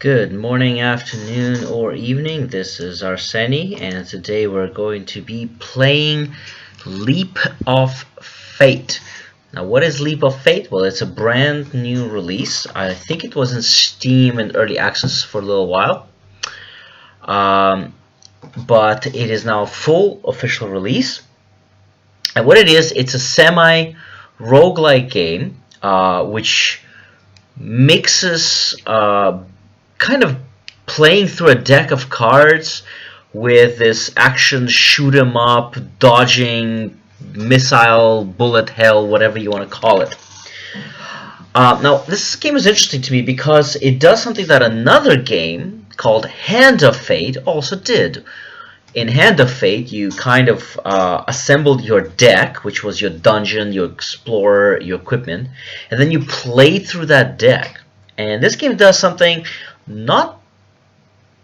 Good morning, afternoon, or evening. This is Arseni, and today we're going to be playing Leap of Fate. Now, what is Leap of Fate? Well, it's a brand new release. I think it was in Steam and early access for a little while, but it is now full official release. And what it is, it's a semi-roguelike game, which mixes kind of playing through a deck of cards with this action shoot 'em up, dodging, missile, bullet hell, whatever you want to call it. Now, this game is interesting to me because it does something that another game called Hand of Fate also did. In Hand of Fate, you kind of assembled your deck, which was your dungeon, your explorer, your equipment, and then you played through that deck. And this game does something not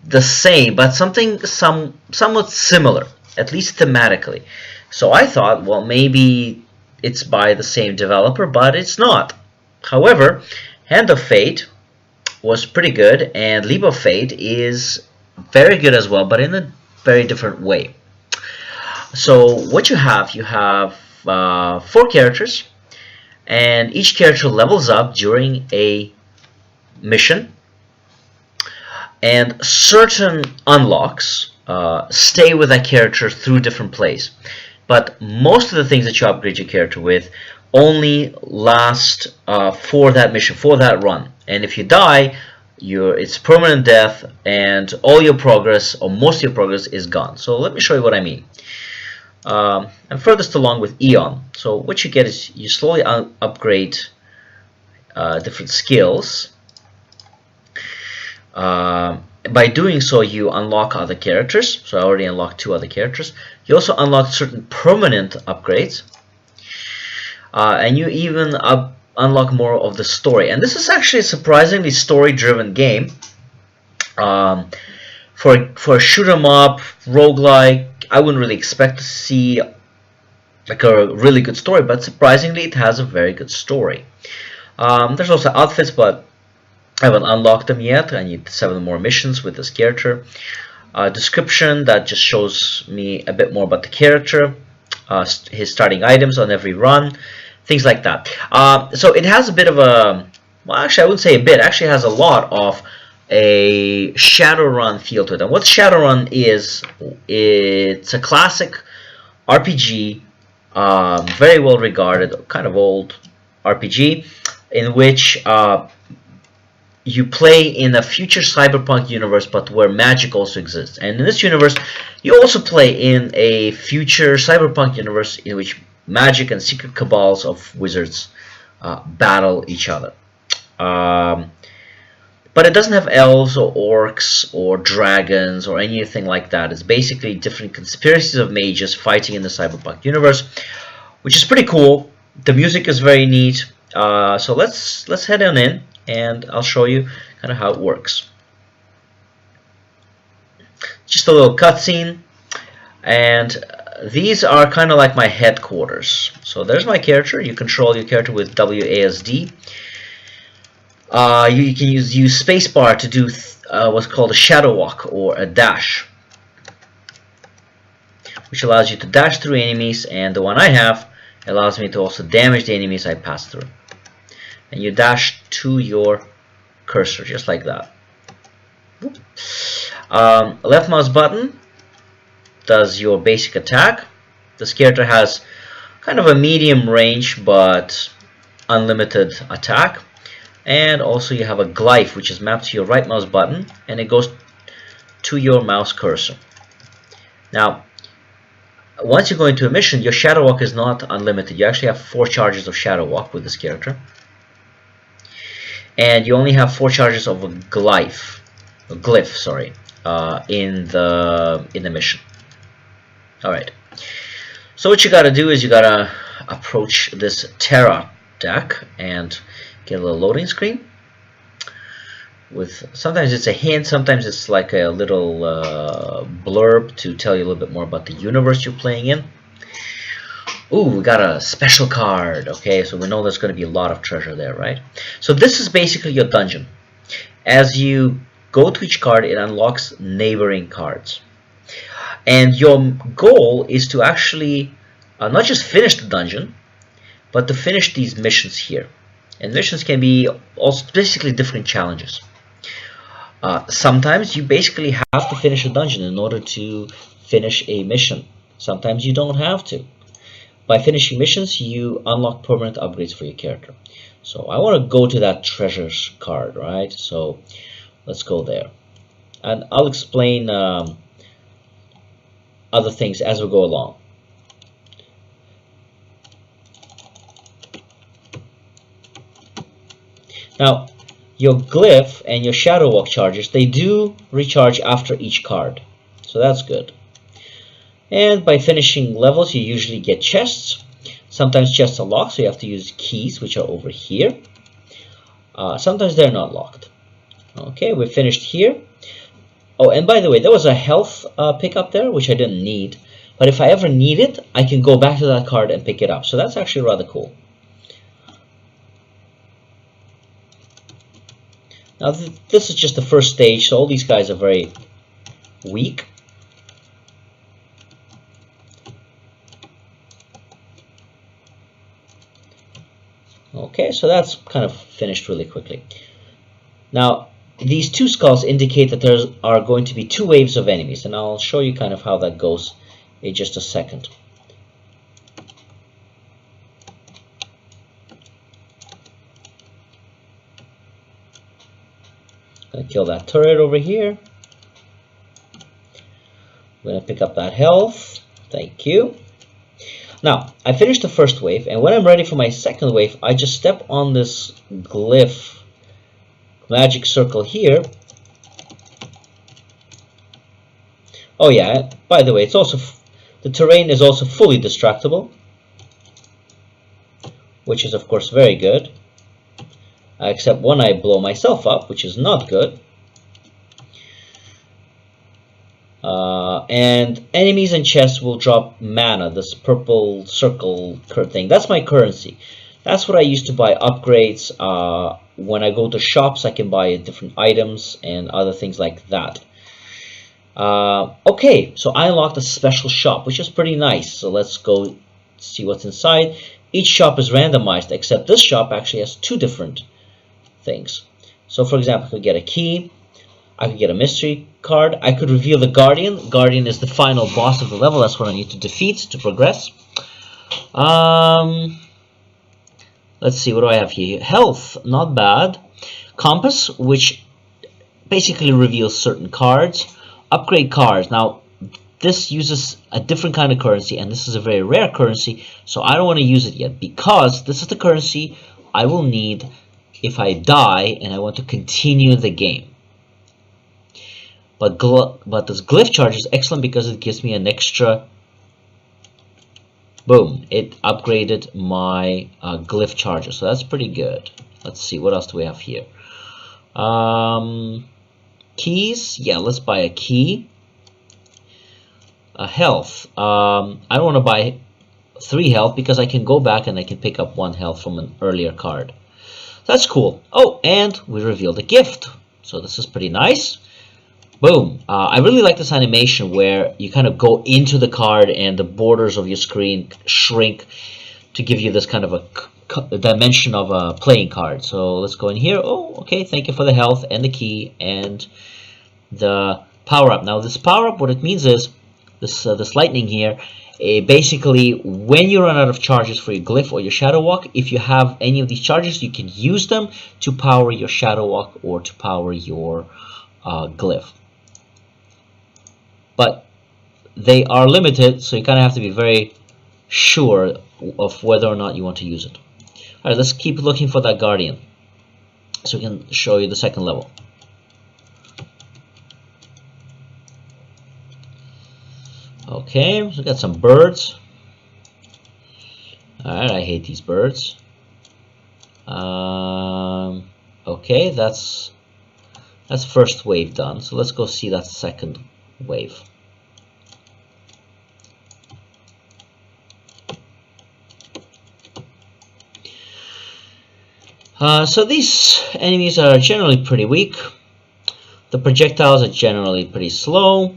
the same, but something somewhat similar, at least thematically. So I thought, well, maybe it's by the same developer, but it's not. However, Hand of Fate was pretty good, and Leap of Fate is very good as well, but in a very different way. So what you have 4 characters, and each character levels up during a mission, and certain unlocks stay with that character through different plays. But most of the things that you upgrade your character with only last for that mission, for that run. And if you die, it's permanent death, and all your progress, or most of your progress, is gone. So let me show you what I mean. I'm furthest along with Eon. So what you get is you slowly upgrade different skills. By doing so, you unlock other characters. So I already unlocked 2 other characters. You also unlock certain permanent upgrades, and you even unlock more of the story. And this is actually a surprisingly story-driven game. For a shoot 'em up roguelike, I wouldn't really expect to see like a really good story, but surprisingly, it has a very good story. There's also outfits, but I haven't unlocked them yet. I need 7 more missions with this character. Description that just shows me a bit more about the character, his starting items on every run, things like that. So it has a bit of a, well, actually I wouldn't say a bit, actually it has a lot of a Shadowrun feel to it. And what Shadowrun is, it's a classic RPG, very well regarded, kind of old RPG, in which you play in a future cyberpunk universe, but where magic also exists. And in this universe, you also play in a future cyberpunk universe in which magic and secret cabals of wizards battle each other. But it doesn't have elves or orcs or dragons or anything like that. It's basically different conspiracies of mages fighting in the cyberpunk universe, which is pretty cool. The music is very neat. So let's head on in, and I'll show you kind of how it works. Just a little cutscene, and these are kind of like my headquarters. So there's my character. You control your character with WASD. You can use spacebar to do what's called a shadow walk or a dash, which allows you to dash through enemies, and the one I have allows me to also damage the enemies I pass through. And you dash to your cursor just like that. Left mouse button does your basic attack. This character has kind of a medium range but unlimited attack. And also you have a glyph, which is mapped to your right mouse button, and it goes to your mouse cursor. Now, once you go into a mission, your shadow walk is not unlimited. You actually have 4 charges of shadow walk with this character, and you only have 4 charges of a glyph, in the mission. All right. So what you gotta do is you gotta approach this Terra deck and get a little loading screen. With sometimes it's a hint, sometimes it's like a little blurb to tell you a little bit more about the universe you're playing in. Ooh, we got a special card. Okay, so we know there's going to be a lot of treasure there, right? So this is basically your dungeon. As you go to each card, it unlocks neighboring cards. And your goal is to actually not just finish the dungeon, but to finish these missions here. And missions can be also basically different challenges. Sometimes you basically have to finish a dungeon in order to finish a mission. Sometimes you don't have to. By finishing missions, you unlock permanent upgrades for your character. So I want to go to that treasures card, right? So let's go there. And I'll explain other things as we go along. Now, your glyph and your shadow walk charges, they do recharge after each card. So that's good. And by finishing levels, you usually get chests. Sometimes chests are locked, so you have to use keys, which are over here. Sometimes they're not locked. Okay, we're finished here. Oh, and by the way, there was a health pickup there, which I didn't need. But if I ever need it, I can go back to that card and pick it up. So that's actually rather cool. Now, this is just the first stage, so all these guys are very weak. Okay, so that's kind of finished really quickly. Now, these two skulls indicate that there are going to be two waves of enemies, and I'll show you kind of how that goes in just a second. I'm going to kill that turret over here. I'm going to pick up that health. Thank you. Now, I finished the first wave, and when I'm ready for my second wave, I just step on this glyph magic circle here. Oh yeah, by the way, it's also the terrain is also fully destructible, which is of course very good. Except when I blow myself up, which is not good. And enemies and chests will drop mana, this purple circle thing. That's my currency. That's what I use to buy upgrades. When I go to shops, I can buy different items and other things like that. Okay, so I unlocked a special shop, which is pretty nice. So let's go see what's inside. Each shop is randomized, except this shop actually has two different things. So for example, I could get a key, I could get a mystery card, I could reveal the Guardian. Guardian is the final boss of the level, that's what I need to defeat to progress. Let's see, what do I have here? Health, not bad. Compass, which basically reveals certain cards. Upgrade cards. Now, this uses a different kind of currency, and this is a very rare currency, so I don't want to use it yet, because this is the currency I will need if I die and I want to continue the game. But this glyph charge is excellent because it gives me an extra. Boom! It upgraded my glyph charger, so that's pretty good. Let's see, what else do we have here? Keys. Yeah, let's buy a key. Health. I don't want to buy 3 health because I can go back and I can pick up 1 health from an earlier card. That's cool. Oh, and we revealed a gift. So this is pretty nice. Boom. I really like this animation where you kind of go into the card and the borders of your screen shrink to give you this kind of a dimension of a playing card. So let's go in here. Oh, okay. Thank you for the health and the key and the power-up. Now this power-up, what it means is this lightning here. Basically, when you run out of charges for your glyph or your shadow walk, if you have any of these charges, you can use them to power your shadow walk or to power your glyph. But they are limited, so you kind of have to be very sure of whether or not you want to use it. Alright, let's keep looking for that Guardian so we can show you the second level. Okay, so we got some birds. Alright, I hate these birds. Okay, that's first wave done. So let's go see that second wave. So these enemies are generally pretty weak. The projectiles are generally pretty slow,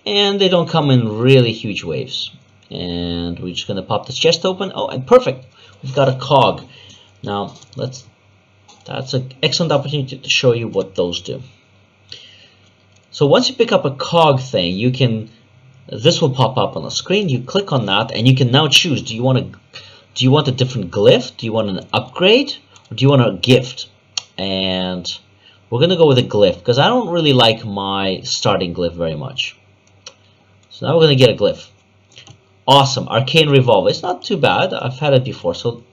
and they don't come in really huge waves. And we're just going to pop this chest open. Oh, and perfect! We've got a cog. Now, that's an excellent opportunity to show you what those do. So once you pick up a cog thing, this will pop up on the screen. You click on that, and you can now choose: do you want a different glyph? Do you want an upgrade? Or do you want a gift? And we're gonna go with a glyph because I don't really like my starting glyph very much. So now we're gonna get a glyph. Awesome, arcane revolver. It's not too bad. I've had it before. So,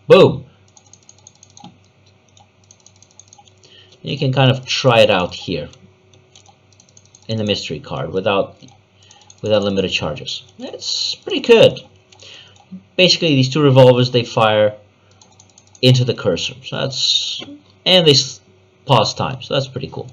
boom. You can kind of try it out here in the mystery card without limited charges. It's pretty good. Basically, these two revolvers, they fire into the cursor. So and they pause time. So that's pretty cool.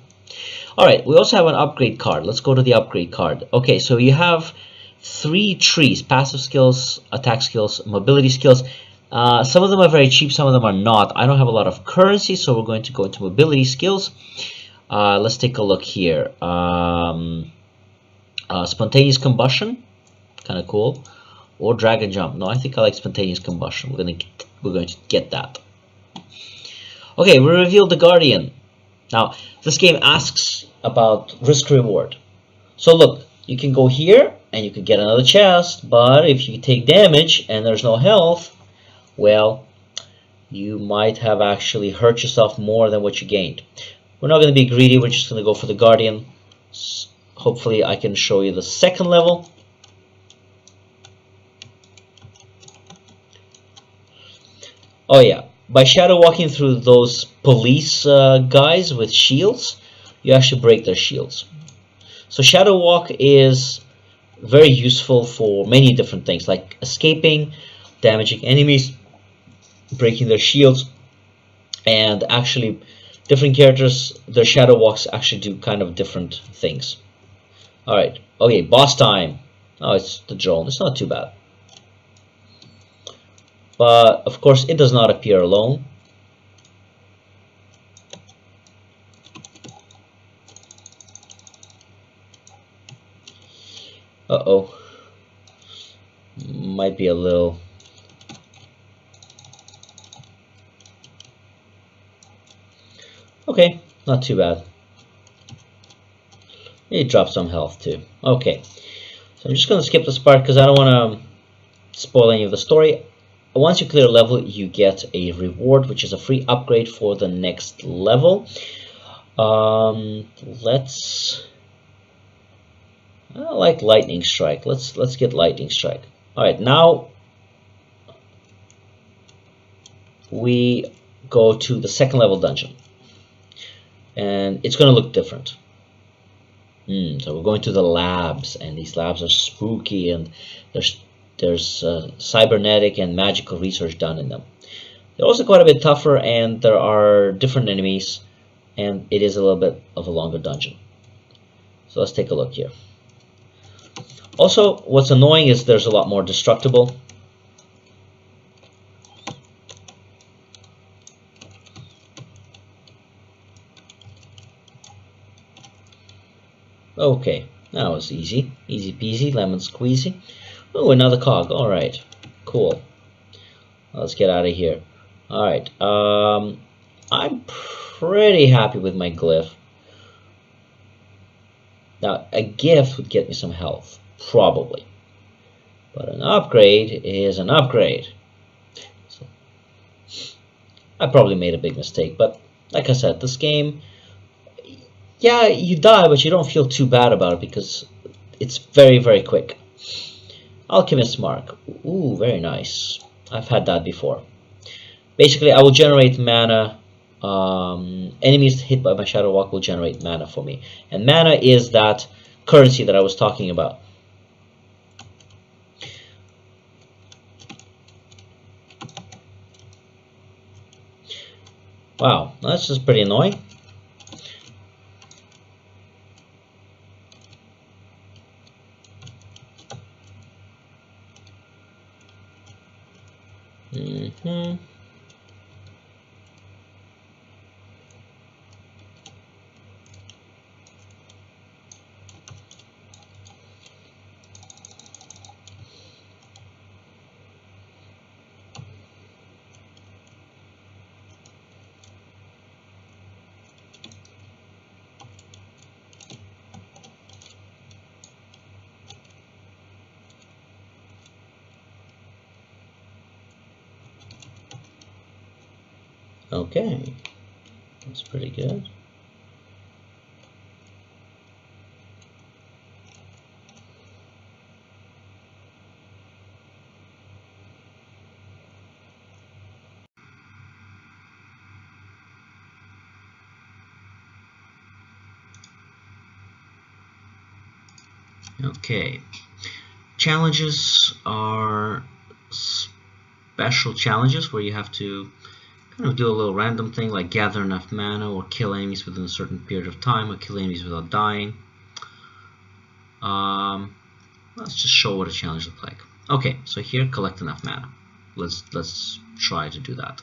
All right, we also have an upgrade card. Let's go to the upgrade card. Okay, so you have 3 trees: passive skills, attack skills, mobility skills. Some of them are very cheap, some of them are not. I don't have a lot of currency, so we're going to go into mobility skills. Let's take a look here. Spontaneous combustion, kind of cool. Or drag and jump. No, I think I like spontaneous combustion. We're going to get that. Okay, we revealed the Guardian. Now, this game asks about risk reward. So look, you can go here and you can get another chest, but if you take damage and there's no health, well, you might have actually hurt yourself more than what you gained. We're not going to be greedy, we're just going to go for the Guardian. Hopefully I can show you the second level. Oh yeah, by shadow walking through those police guys with shields, you actually break their shields. So shadow walk is very useful for many different things, like escaping, damaging enemies, breaking their shields, and actually different characters, their shadow walks actually do kind of different things. Alright, okay, boss time. Oh, it's the drone. It's not too bad. But, of course, it does not appear alone. Uh-oh. Might be a little... Okay, not too bad. It dropped some health too. Okay, so I'm just going to skip this part because I don't want to spoil any of the story. Once you clear a level, you get a reward, which is a free upgrade for the next level. I like Lightning Strike. Let's get Lightning Strike. All right, now we go to the second level dungeon, and it's going to look different. So we're going to the labs, and these labs are spooky, and there's cybernetic and magical research done in them. They're also quite a bit tougher, and there are different enemies, and it is a little bit of a longer dungeon. So let's take a look here. Also, what's annoying is there's a lot more destructible. Okay, that was easy. Easy peasy, lemon squeezy. Oh, another cog. Alright, cool. Let's get out of here. Alright, I'm pretty happy with my glyph. Now, a gift would get me some health, probably. But an upgrade is an upgrade. So, I probably made a big mistake, but like I said, this game... Yeah, you die, but you don't feel too bad about it because it's very, very quick. Alchemist Mark. Ooh, very nice. I've had that before. Basically, I will generate mana. Enemies hit by my Shadow Walk will generate mana for me. And mana is that currency that I was talking about. Wow, that's just pretty annoying. Okay, that's pretty good. Okay, challenges are special challenges where you have to kind of do a little random thing like gather enough mana or kill enemies within a certain period of time or kill enemies without dying. Let's just show what a challenge looks like. Okay, so here, collect enough mana. Let's try to do that.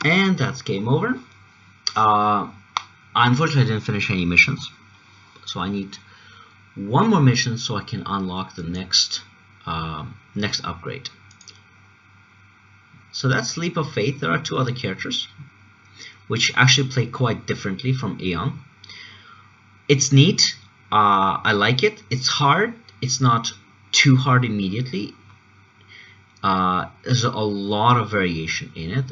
And that's game over. Unfortunately, I didn't finish any missions, so I need one more mission so I can unlock the next next upgrade. So that's Leap of Faith. There are two other characters which actually play quite differently from Aeon. It's neat. I like it. It's hard. It's not too hard immediately. There's a lot of variation in it.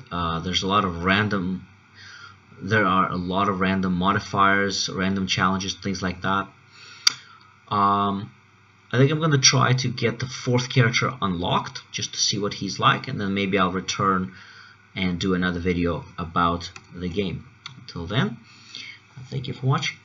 There's a lot of random. There are a lot of random modifiers, random challenges, things like that. I think I'm going to try to get the fourth character unlocked just to see what he's like, and then maybe I'll return and do another video about the game. Until then, thank you for watching.